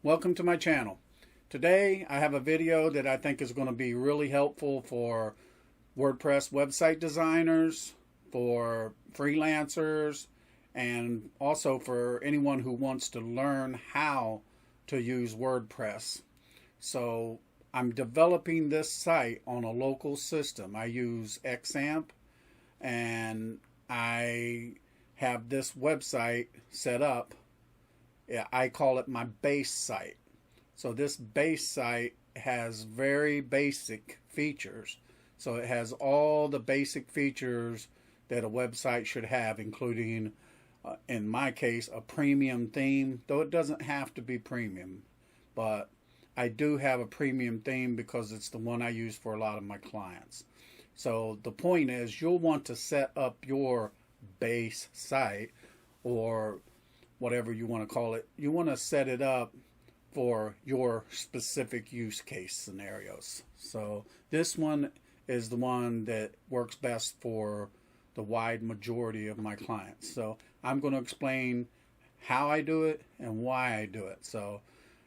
Welcome to my channel. Today I have a video that I think is going to be really helpful for WordPress website designers, for freelancers, and also for anyone who wants to learn how to use WordPress. So I'm developing this site on a local system. I use XAMPP, and I have this website set up. I call it my base site. So this base site has very basic features. So it has all the basic features that a website should have, including, in my case, a premium theme, though it doesn't have to be premium. But I do have a premium theme because it's the one I use for a lot of my clients. So the point is, you'll want to set up your base site, or whatever you want to call it. You want to set it up for your specific use case scenarios. So this one is the one that works best for the wide majority of my clients. So I'm going to explain how I do it and why I do it. So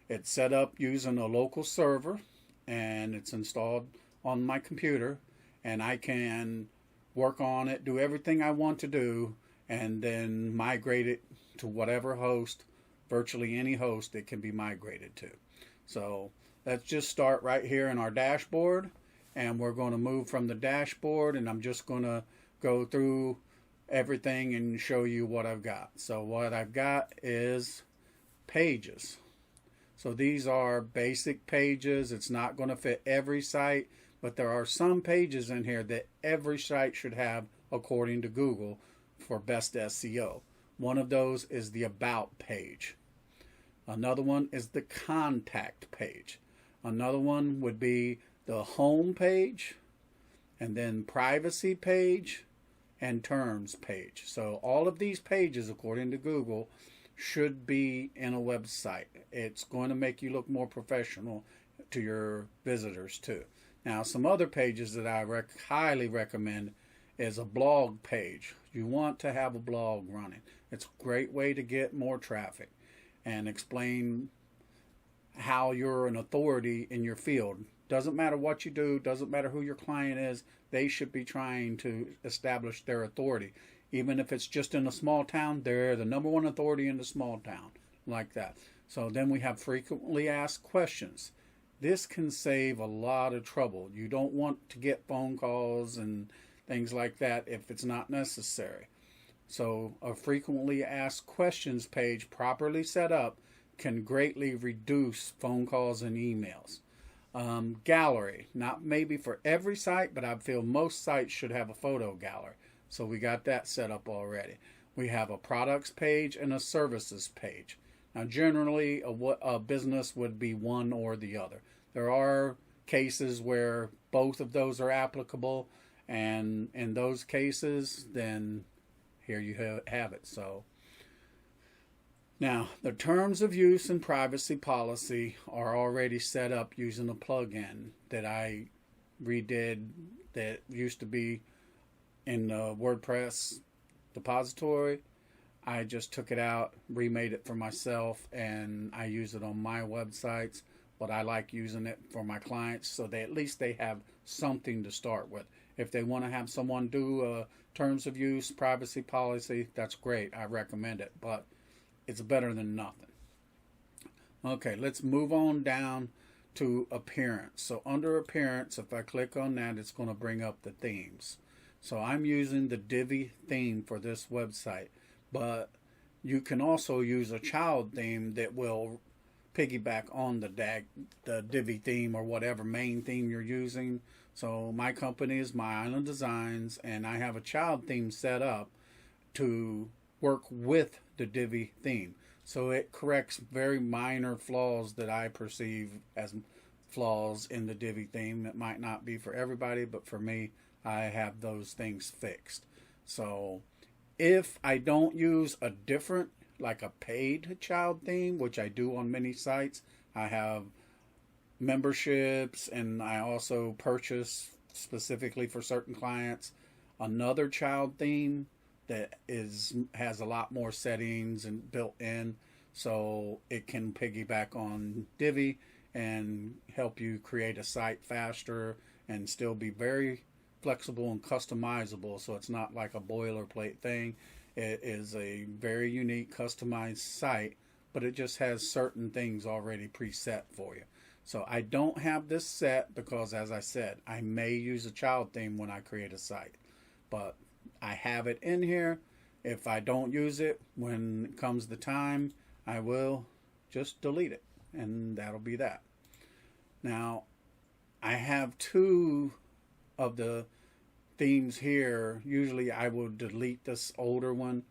it's set up using a local server, and it's installed on my computer, and I can work on it, do everything I want to do, and then migrate it to whatever host, virtually any host it can be migrated to. So let's just start right here in our dashboard, and we're going to move from the dashboard, and I'm just going to go through everything and show you what I've got. So what I've got is pages. So these are basic pages. It's not going to fit every site, but there are some pages in here that every site should have according to Google for best SEO. One of those is the About page. Another one is the Contact page. Another one would be the Home page, and then Privacy page, and Terms page. So all of these pages, according to Google, should be in a website. It's going to make you look more professional to your visitors too. Now, some other pages that I highly recommend is a blog page. You want to have a blog running. It's a great way to get more traffic and explain how you're an authority in your field. Doesn't matter what you do, doesn't matter who your client is, they should be trying to establish their authority. Even if it's just in a small town, they're the #1 authority in the small town, like that. So then we have frequently asked questions. This can save a lot of trouble. You don't want to get phone calls and things like that if it's not necessary. So a frequently asked questions page properly set up can greatly reduce phone calls and emails. Gallery, not maybe for every site, but I feel most sites should have a photo gallery. So we got that set up already. We have a products page and a services page. Now generally a business would be one or the other. There are cases where both of those are applicable, and in those cases, then here you have it. So now the terms of use and privacy policy are already set up using a plugin that I redid that used to be in the WordPress repository. I just took it out, remade it for myself, and I use it on my websites, but I like using it for my clients so that at least they have something to start with. If they want to have someone do a terms of use, privacy policy, that's great. I recommend it, but it's better than nothing. Okay, let's move on down to appearance. So under appearance, if I click on that, it's going to bring up the themes. So I'm using the Divi theme for this website, but you can also use a child theme that will piggyback on the Divi theme or whatever main theme you're using. So my company is My Island Designs, and I have a child theme set up to work with the Divi theme. So it corrects very minor flaws that I perceive as flaws in the Divi theme. It might not be for everybody, but for me, I have those things fixed. So if I don't use a different, like a paid child theme, which I do on many sites, I have memberships, and I also purchase specifically for certain clients another child theme that has a lot more settings and built in. so it can piggyback on Divi and help you create a site faster and still be very flexible and customizable, so it's not like a boilerplate thing. It is a very unique customized site, but it just has certain things already preset for you. So I don't have this set because, as I said, I may use a child theme when I create a site, but I have it in here. If I don't use it when it comes the time, I will just delete it, and that'll be that. Now, I have two of the themes here. Usually I will delete this older one.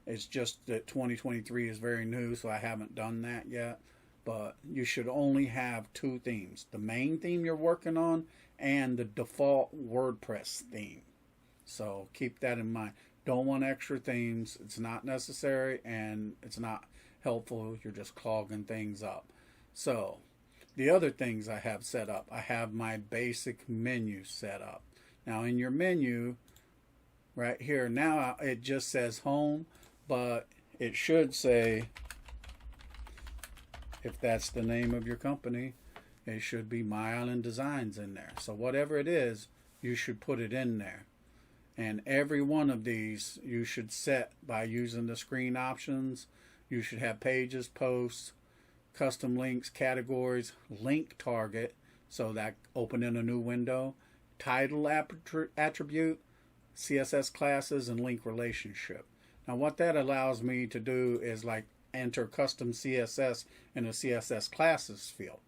It's just that 2023 is very new, so I haven't done that yet. But you should only have two themes: the main theme you're working on and the default WordPress theme. So keep that in mind. Don't want extra themes. It's not necessary and it's not helpful. You're just clogging things up. So the other things I have set up, I have my basic menu set up. Now in your menu right here, now it just says home, but it should say, if that's the name of your company, it should be My Island Designs in there. So whatever it is, you should put it in there. And every one of these you should set by using the screen options. You should have pages, posts, custom links, categories, link target, so that open in a new window, title attribute, CSS classes, and link relationship. Now what that allows me to do is like enter custom CSS in a CSS classes field.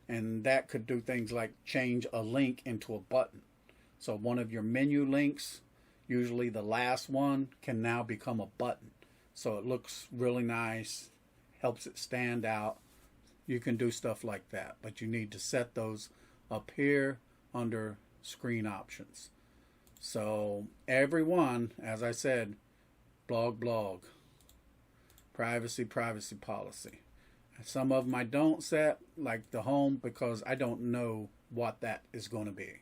And that could do things like change a link into a button. So one of your menu links, usually the last one, can now become a button. So it looks really nice, helps it stand out. You can do stuff like that, but you need to set those up here under screen options. So every one, as I said, blog, privacy policy. Some of them I don't set, like the home, because I don't know what that is going to be.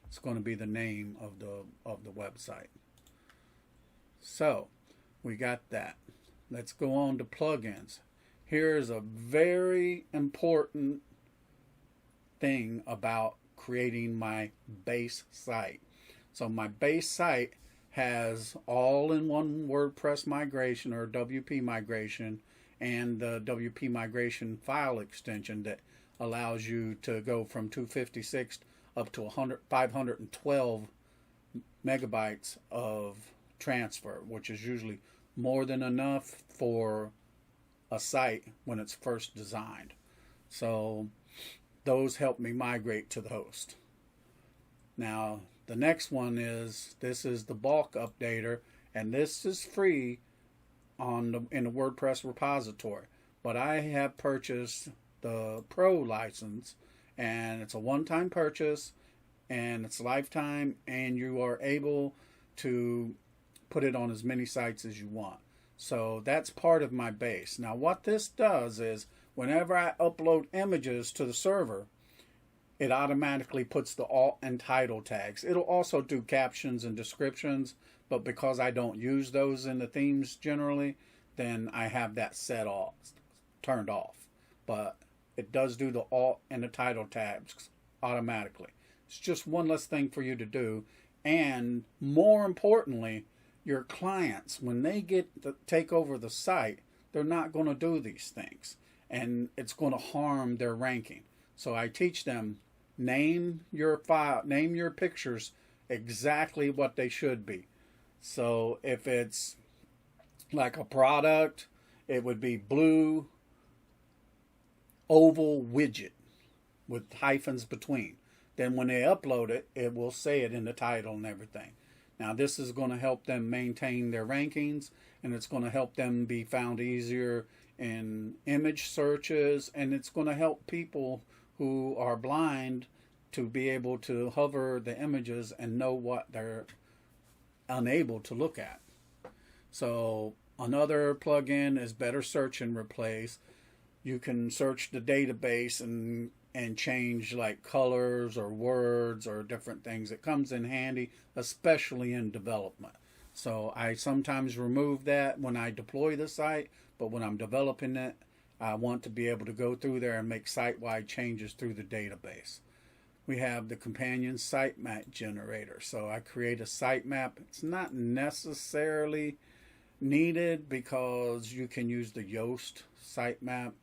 It's going to be the name of the website. So we got that. Let's go on to plugins. Here's a very important thing about creating my base site. So my base site has all-in-one WordPress migration or WP migration, and the WP migration file extension that allows you to go from 256 up to 512 megabytes of transfer, which is usually more than enough for a site when it's first designed. So those help me migrate to the host. Now the next one is, this is the bulk updater, and this is free in the WordPress repository, but I have purchased the Pro license, and it's a one-time purchase and it's lifetime, and you are able to put it on as many sites as you want. So that's part of my base. Now what this does is, whenever I upload images to the server, it automatically puts the alt and title tags. It'll also do captions and descriptions, but because I don't use those in the themes generally, then I have that turned off. But it does do the alt and the title tags automatically. It's just one less thing for you to do. And more importantly, your clients, when they take over the site, they're not going to do these things, and it's going to harm their ranking. So I teach them, name your file, name your pictures exactly what they should be. So if it's like a product, it would be blue oval widget with hyphens between. Then when they upload it, it will say it in the title and everything. Now this is going to help them maintain their rankings, and it's going to help them be found easier in image searches, and it's going to help people who are blind to be able to hover the images and know what they're unable to look at. So another plugin is Better Search and Replace. You can search the database and change like colors or words or different things. It comes in handy, especially in development. So I sometimes remove that when I deploy the site, but when I'm developing it, I want to be able to go through there and make site-wide changes through the database. We have the companion sitemap generator. So I create a sitemap. It's not necessarily needed because you can use the Yoast sitemap,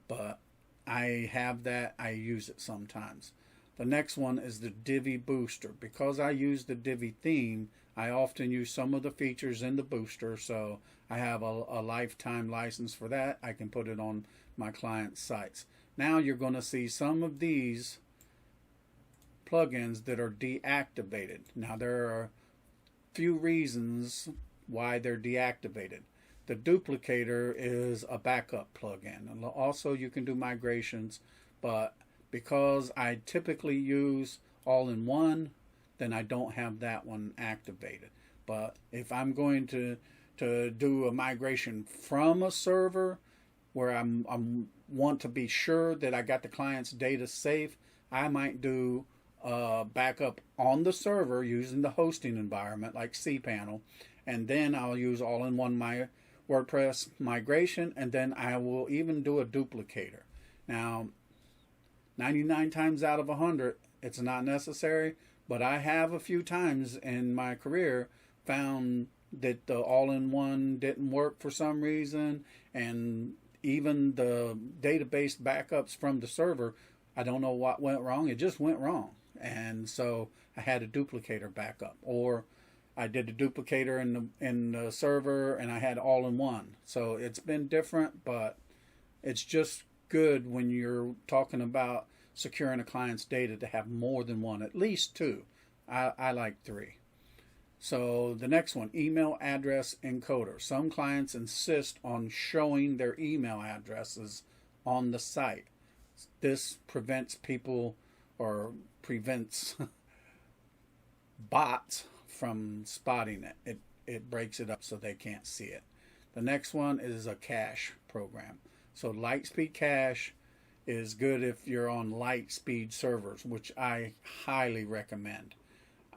but I have that. I use it sometimes. The next one is the Divi booster. Because I use the Divi theme, I often use some of the features in the booster, so I have a lifetime license for that. I can put it on my client sites. Now you're going to see some of these plugins that are deactivated. Now there are a few reasons why they're deactivated. The duplicator is a backup plugin. And also you can do migrations, but because I typically use all-in-one, then I don't have that one activated. But if I'm going to do a migration from a server where I'm want to be sure that I got the client's data safe, I might do a backup on the server using the hosting environment like cPanel, and then I'll use all-in-one my WordPress migration, and then I will even do a duplicator. Now, 99 times out of 100, it's not necessary, but I have a few times in my career found that the all-in-one didn't work for some reason, and even the database backups from the server, I don't know what went wrong. It just went wrong, and so I had a duplicator backup, or I did a duplicator in the server and I had all-in-one. So it's been different, but it's just good when you're talking about securing a client's data to have more than one, at least two. I like three. So the next one, email address encoder. Some clients insist on showing their email addresses on the site. This prevents people, or prevents bots from spotting it. It breaks it up so they can't see it. The next one is a cache program. So Lightspeed Cache is good if you're on Lightspeed servers, which I highly recommend.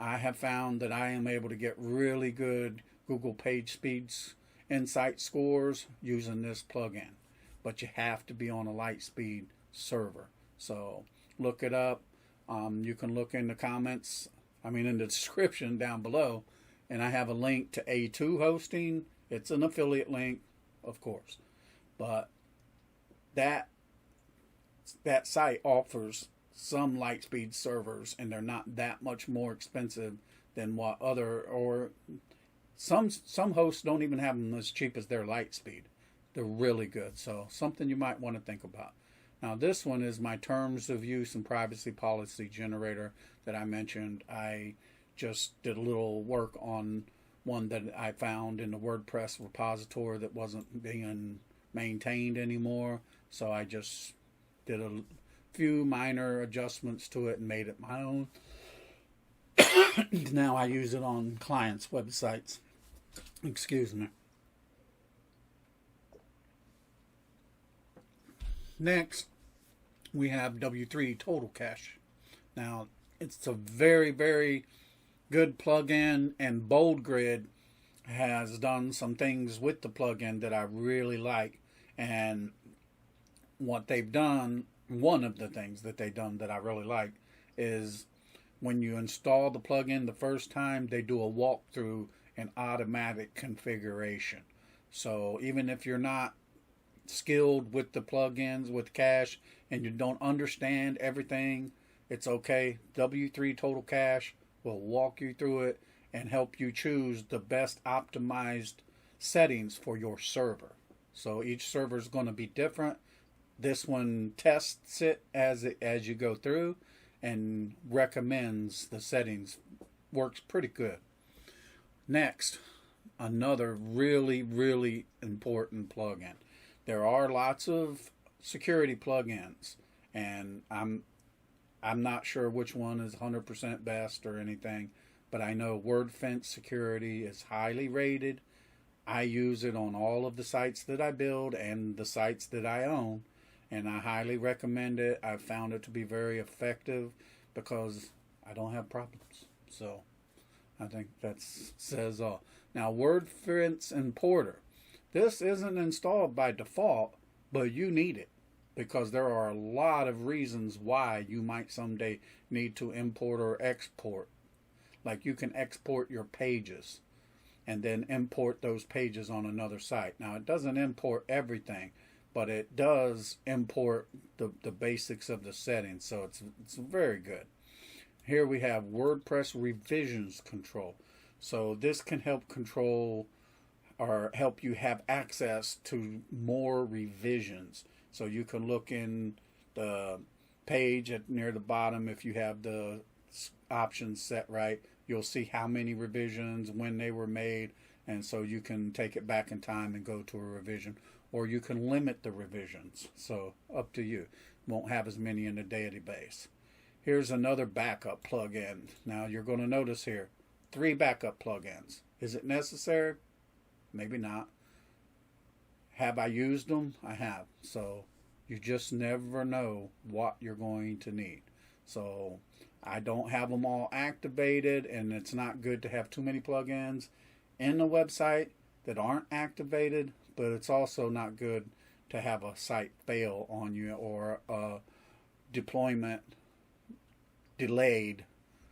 I have found that I am able to get really good Google page speeds insight scores using this plugin, but you have to be on a Lightspeed server. So look it up. You can look in the comments, in the description down below, and I have a link to A2 hosting. It's an affiliate link, of course, but that site offers some Lightspeed servers, and they're not that much more expensive than what other, or some hosts don't even have them as cheap as their Lightspeed. They're really good, so something you might want to think about. Now this one is my terms of use and privacy policy generator that I mentioned. I just did a little work on one that I found in the WordPress repository that wasn't being maintained anymore, so I just did a few minor adjustments to it and made it my own. Now I use it on clients' websites. Excuse me. Next, we have W3 Total Cache. Now, it's a very, very good plugin, and BoldGrid has done some things with the plugin that I really like. And what they've done, one of the things that they've done that I really like, is when you install the plugin the first time, they do a walkthrough and automatic configuration. So even if you're not skilled with the plugins, with cache, and you don't understand everything, it's okay. W3 Total Cache will walk you through it and help you choose the best optimized settings for your server. So each server is going to be different. This one tests it as you go through and recommends the settings. Works pretty good. Next, another really, really important plugin. There are lots of security plugins, and I'm not sure which one is 100% best or anything, but I know WordFence security is highly rated. I use it on all of the sites that I build and the sites that I own, and I highly recommend it. I've found it to be very effective because I don't have problems. So I think that says all. Now, WordFence Importer. This isn't installed by default, but you need it because there are a lot of reasons why you might someday need to import or export. Like you can export your pages and then import those pages on another site. Now it doesn't import everything, but it does import the basics of the settings, so it's very good. Here we have WordPress revisions control. So this can help control or help you have access to more revisions. So you can look in the page near the bottom. If you have the options set right, you'll see how many revisions, when they were made, and so you can take it back in time and go to a revision, or you can limit the revisions. So up to you. Won't have as many in the database. Here's another backup plugin. Now you're going to notice here 3 backup plugins. Is it necessary? Maybe not. Have I used them? I have. So you just never know what you're going to need. So I don't have them all activated, and it's not good to have too many plugins in the website that aren't activated, but it's also not good to have a site fail on you or a deployment delayed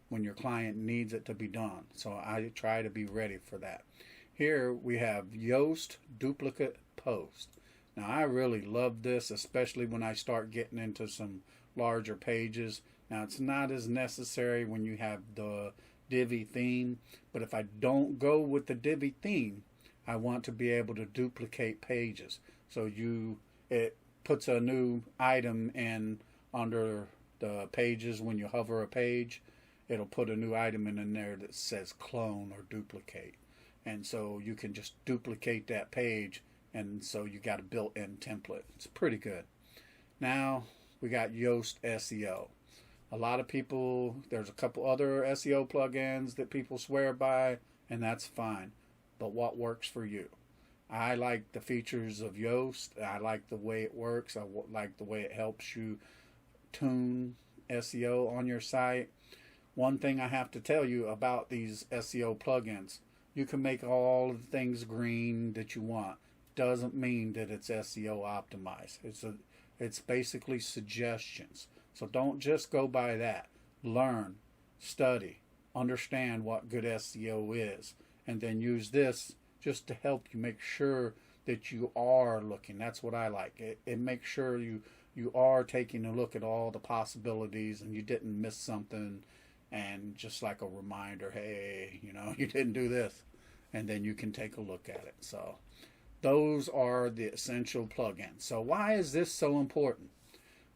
when your client needs it to be done. So I try to be ready for that. Here we have Yoast duplicate post. Now I really love this, especially when I start getting into some larger pages. Now it's not as necessary when you have the Divi theme, but if I don't go with the Divi theme, I want to be able to duplicate pages. So it puts a new item in under the pages. When you hover a page, it'll put a new item in there that says clone or duplicate. And so you can just duplicate that page, and so you got a built-in template. It's pretty good. Now we got Yoast SEO. A lot of people, there's a couple other SEO plugins that people swear by, and that's fine. But what works for you? I like the features of Yoast. I like the way it works. I like the way it helps you tune SEO on your site. One thing I have to tell you about these SEO plugins: you can make all of the things green that you want. Doesn't mean that it's SEO optimized. It's basically suggestions. So don't just go by that. Learn, study, understand what good SEO is, and then use this just to help you make sure that you are looking. That's what I like. It makes sure you are taking a look at all the possibilities and you didn't miss something, and just like a reminder, hey, you didn't do this, and then you can take a look at it. So those are the essential plugins. So why is this so important?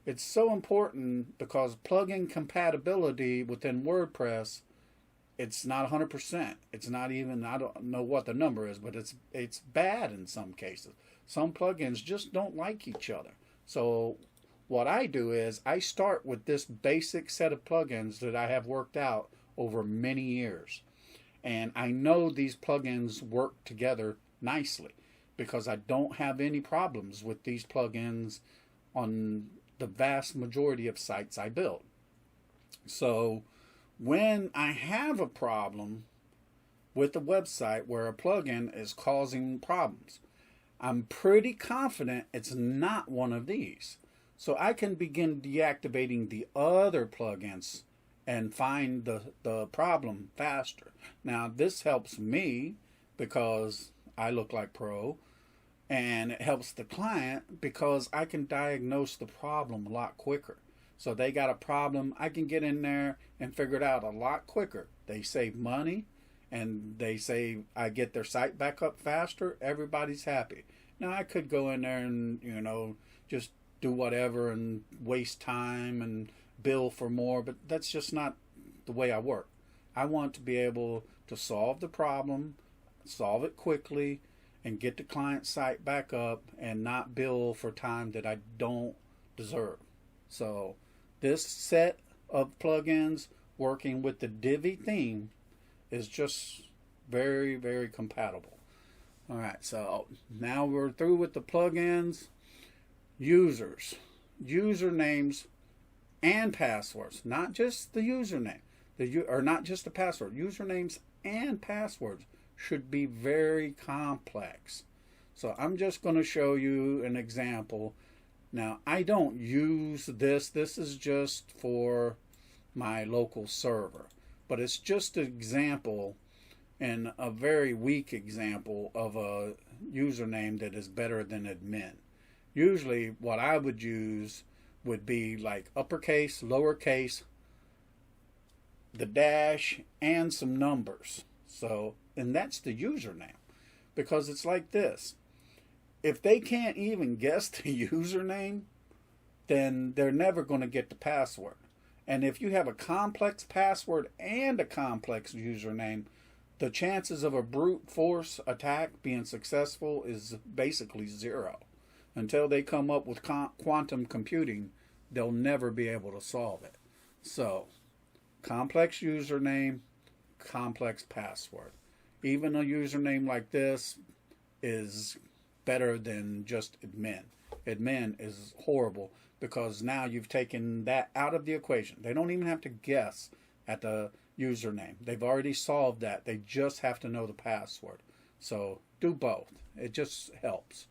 It's so important because plugin compatibility within WordPress, it's not 100%. It's not even, I don't know what the number is, but it's bad in some cases. Some plugins just don't like each other. So what I do is I start with this basic set of plugins that I have worked out over many years. And I know these plugins work together nicely because I don't have any problems with these plugins on the vast majority of sites I build. So when I have a problem with a website where a plugin is causing problems, I'm pretty confident it's not one of these. So I can begin deactivating the other plugins and find the problem faster. Now this helps me because I look like pro, and it helps the client because I can diagnose the problem a lot quicker. So they got a problem, I can get in there and figure it out a lot quicker. They save money, and they say I get their site back up faster. Everybody's happy. Now I could go in there and just do whatever and waste time and bill for more, but that's just not the way I work. I want to be able to solve the problem, solve it quickly, and get the client site back up and not bill for time that I don't deserve. So this set of plugins working with the Divi theme is just very, very compatible. All right, so now we're through with the plugins. Users, usernames, and passwords, not just the username, or not just the password. Usernames and passwords should be very complex. So I'm just going to show you an example. Now, I don't use this. This is just for my local server. But it's just an example, and a very weak example of a username that is better than admin. Usually what I would use would be like uppercase, lowercase, the dash, and some numbers. So, and that's the username, because it's like this. If they can't even guess the username, then they're never going to get the password. And if you have a complex password and a complex username, the chances of a brute force attack being successful is basically zero. Until they come up with quantum computing, they'll never be able to solve it. So, complex username, complex password. Even a username like this is better than just admin. Admin is horrible because now you've taken that out of the equation. They don't even have to guess at the username. They've already solved that. They just have to know the password. So do both. It just helps.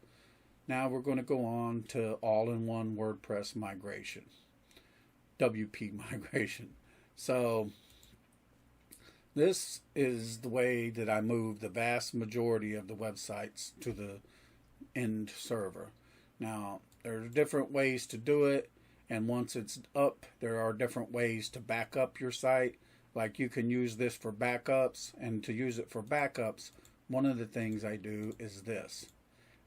Now we're going to go on to all-in-one WordPress migration. WP migration. So this is the way that I move the vast majority of the websites to the end server. Now, there's different ways to do it, and once it's up, there are different ways to back up your site. Like you can use this for backups, and to use it for backups, one of the things I do is this.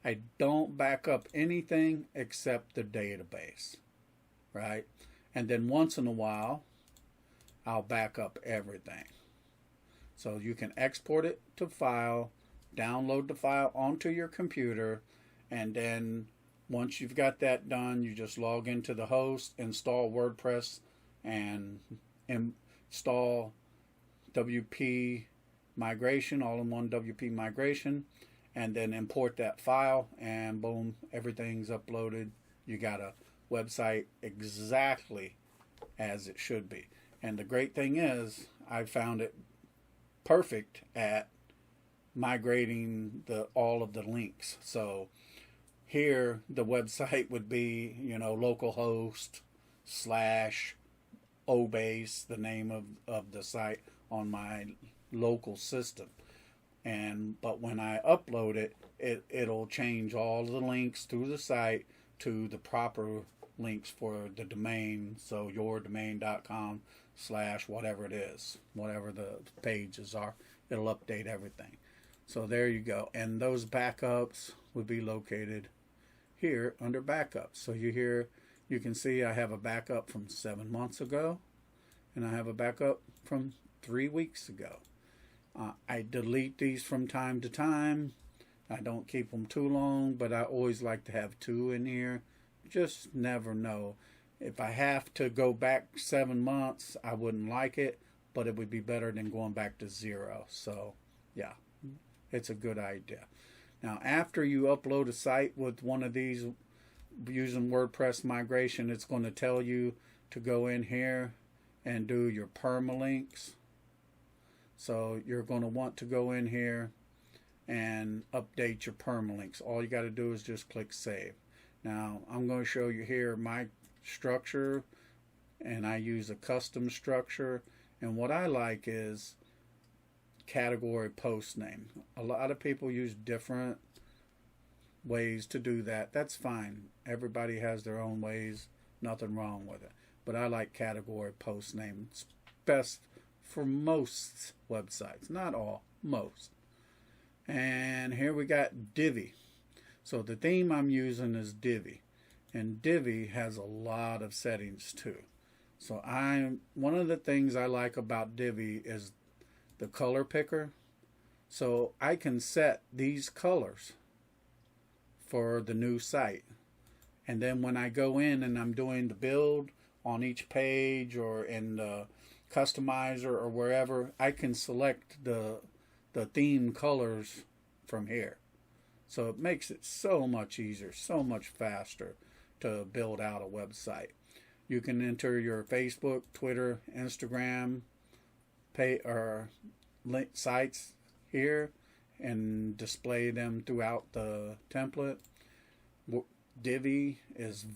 I don't back up anything except the database, right? And then once in a while, I'll back up everything. So you can export it to file, download the file onto your computer, and then once you've got that done, you just log into the host, install WordPress, and install WP migration, all-in-one WP migration, and then import that file, and boom, everything's uploaded. You got a website exactly as it should be. And the great thing is, I found it perfect at migrating all of the links. So here the website would be, localhost / obase, the name of the site on my local system. But when I upload it, it'll change all the links through the site to the proper links for the domain. So yourdomain.com / whatever it is, whatever the pages are, it'll update everything. So there you go. And those backups would be located here under backups. So you can see I have a backup from 7 months ago, and I have a backup from 3 weeks ago. I delete these from time to time. I don't keep them too long, but I always like to have 2 in here. Just never know. If I have to go back 7 months, I wouldn't like it, but it would be better than going back to 0. So, yeah, it's a good idea. Now, after you upload a site with one of these using WordPress migration, it's going to tell you to go in here and do your permalinks. So you're going to want to go in here and update your permalinks. All you got to do is just click save. Now, I'm going to show you here my structure, and I use a custom structure. And what I like is category post name. A lot of people use different ways to do that. That's fine. Everybody has their own ways. Nothing wrong with it. But I like category post name. It's best for most websites. Not all. Most. And here we got Divi. So the theme I'm using is Divi. And Divi has a lot of settings too. So one of the things I like about Divi is the color picker. So I can set these colors for the new site. And then when I go in and I'm doing the build on each page or in the customizer or wherever, I can select the theme colors from here. So it makes it so much easier, so much faster to build out a website. You can enter your Facebook, Twitter, Instagram sites here, and display them throughout the template. Divi is,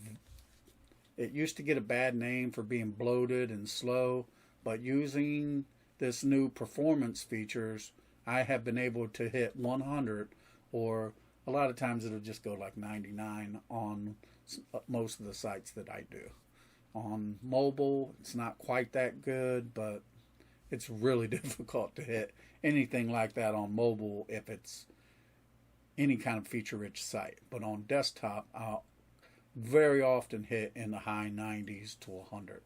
it used to get a bad name for being bloated and slow, but using this new performance features, I have been able to hit 100, or a lot of times it'll just go like 99 on most of the sites that I do. On mobile, it's not quite that good, but it's really difficult to hit anything like that on mobile if it's any kind of feature-rich site. But on desktop, I'll very often hit in the high 90s to 100.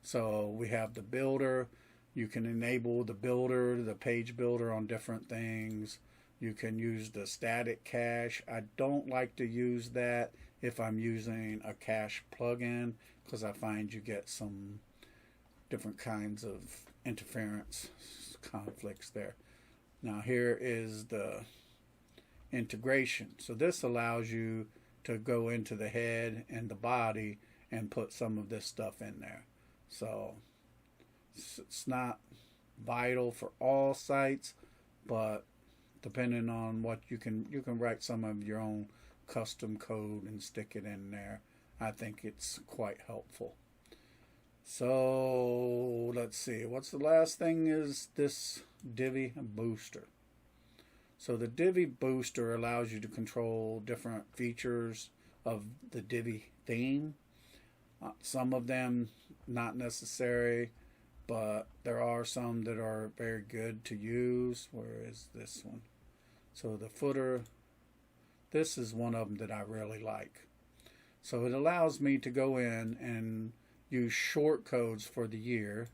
So we have the builder. You can enable the builder, the page builder on different things. You can use the static cache. I don't like to use that if I'm using a cache plugin, because I find you get some different kinds of interference conflicts there. Now here is the integration. So this allows you to go into the head and the body and put some of this stuff in there. So it's not vital for all sites, but depending on what you can write some of your own custom code and stick it in there. I think it's quite helpful. So let's see, what's the last thing is this Divi booster. So the Divi booster allows you to control different features of the Divi theme. Some of them not necessary, but there are some that are very good to use. Where is this one? So the footer, this is one of them that I really like. So it allows me to go in and use short codes for the year.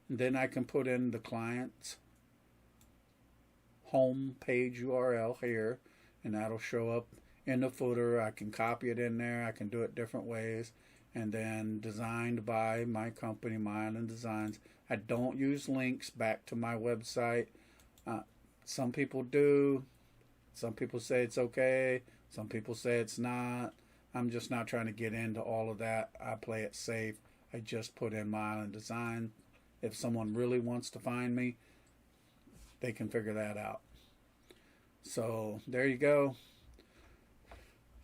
And then I can put in the client's home page URL here, and that'll show up in the footer. I can copy it in there. I can do it different ways. And then designed by my company, My Island Designs. I don't use links back to my website. Some people do. Some people say it's okay. Some people say it's not. I'm just not trying to get into all of that. I play it safe. I just put in My Island Design. If someone really wants to find me, they can figure that out. So there you go.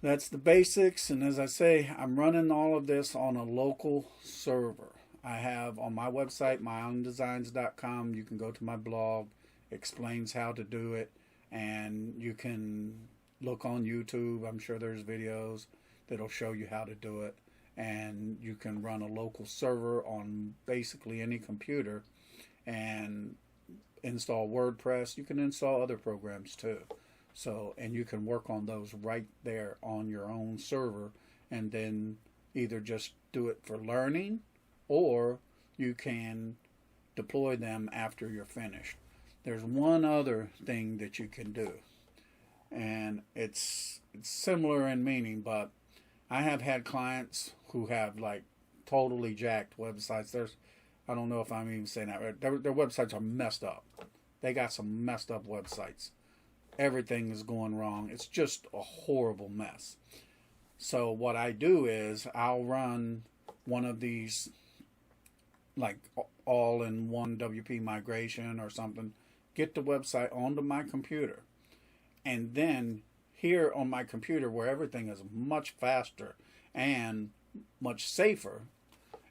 That's the basics. And as I say, I'm running all of this on a local server. I have on my website, myislanddesigns.com, you can go to my blog, explains how to do it, and you can look on YouTube. I'm sure there's videos that'll show you how to do it. And you can run a local server on basically any computer and install WordPress. You can install other programs too. So, and you can work on those right there on your own server, and then either just do it for learning, or you can deploy them after you're finished. There's one other thing that you can do, and it's similar in meaning, but I have had clients who have like totally jacked websites. I don't know if I'm even saying that right. Their websites are messed up. They got some messed up websites. Everything is going wrong. It's just a horrible mess. So what I do is I'll run one of these, like all-in-one WP migration or something, get the website onto my computer, and then here on my computer, where everything is much faster and much safer,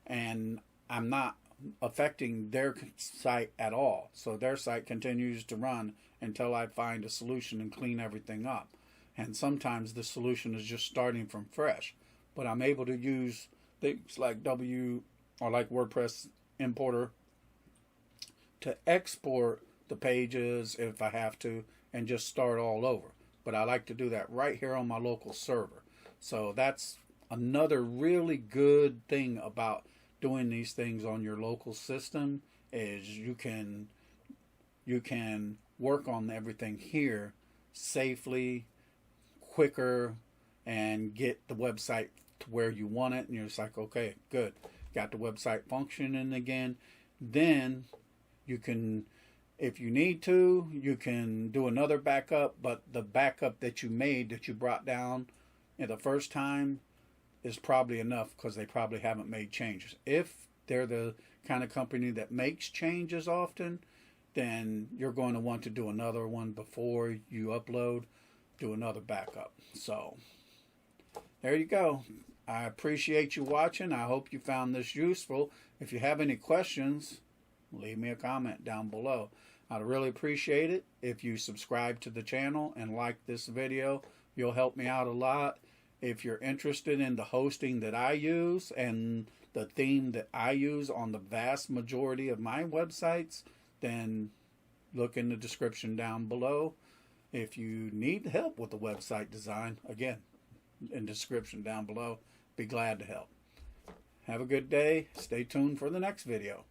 and I'm not affecting their site at all. So their site continues to run until I find a solution and clean everything up. And sometimes the solution is just starting from fresh. But I'm able to use things like WordPress importer to export the pages if I have to and just start all over. But I like to do that right here on my local server. So that's another really good thing about doing these things on your local system, is you can work on everything here safely, quicker, and get the website to where you want it. And you're just like, okay, good, got the website functioning again. Then you can, if you need to, you can do another backup, but the backup that you made, that you brought down the first time, is probably enough, because they probably haven't made changes. If they're the kind of company that makes changes often, then you're going to want to do another one before you upload, do another backup. So there you go. I appreciate you watching. I hope you found this useful. If you have any questions, leave me a comment down below. I'd really appreciate it if you subscribe to the channel and like this video. You'll help me out a lot. If you're interested in the hosting that I use and the theme that I use on the vast majority of my websites, then look in the description down below. If you need help with the website design, again, in the description down below, be glad to help. Have a good day. Stay tuned for the next video.